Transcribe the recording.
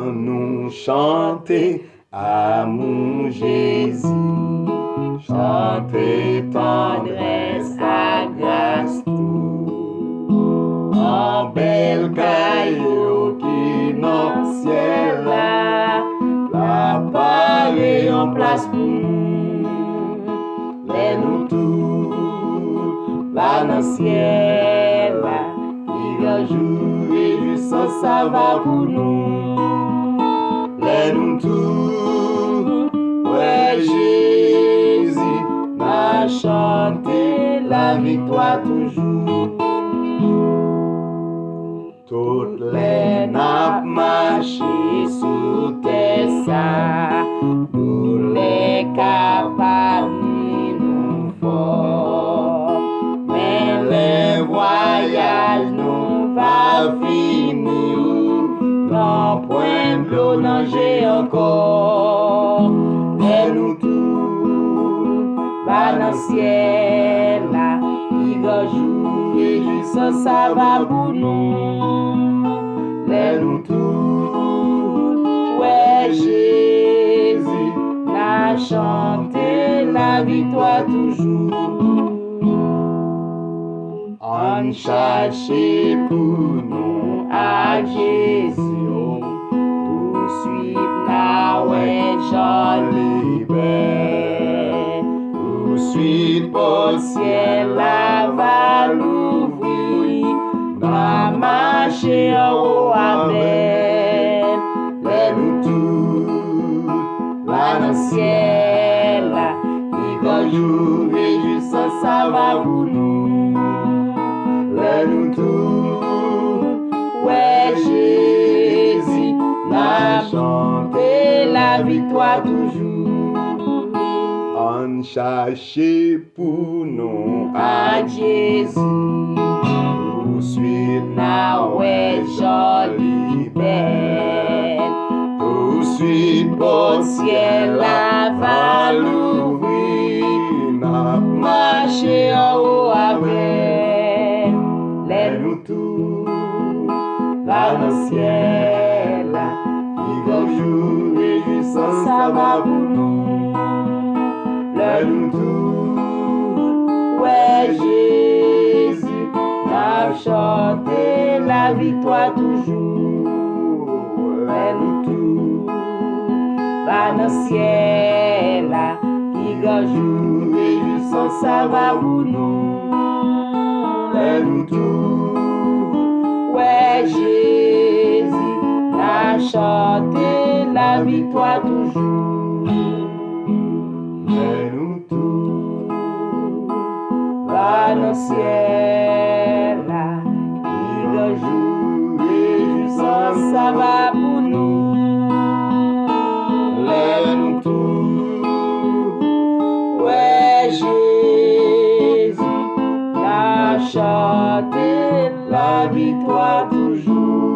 nous chanter à mon Jésus, chanter tendresse à grâce tout, en belle caillou qui dans ciel là, la parée en place pour nous, les nous tout, là dans ciel là, qui va jouer juste ça va pour nous, les nous tout, ouais Jésus, m'a chanté la victoire toujours. Toutes les nappes marchées sous terre ça, tous les capables nous fort, mais les voyages nous va finir, non point de l'eau nager encore, mais nous tous, va dans le ciel là, qui va jouer juste ça va pour nous. Nous tous, ouais Jésus, n'a chanté la victoire toujours. On cherche pour nous à Jésus, tout suite là ouais joli belle, tout suite au ciel là va l'ouvrir, va marcher en haut avec les nous tous, là dans le ciel là, qui va jouer juste ça va pour nous, les nous tous, ouais Jésus, n'a chanté la victoire toujours. On cherche pour nous à Jésus, tout suite na ouais joli belle, tout suite au ciel la va l'ouvrir, n'a marché en haut avec les nous tous, là dans le ciel qui va jouer juste ça va pour nous, les nous tous, ouais Jésus, n'a chanté la victoire toujours, les nous tous, va dans le ciel là, qui va jouer juste ça va pour nous, les nous tous, ouais Jésus, n'a chanté la victoire toujours, les nous tous, va dans le ciel là, qui va jouer juste ça va pour nous, les nous tous, ouais Jésus, n'a chanté la victoire toujours.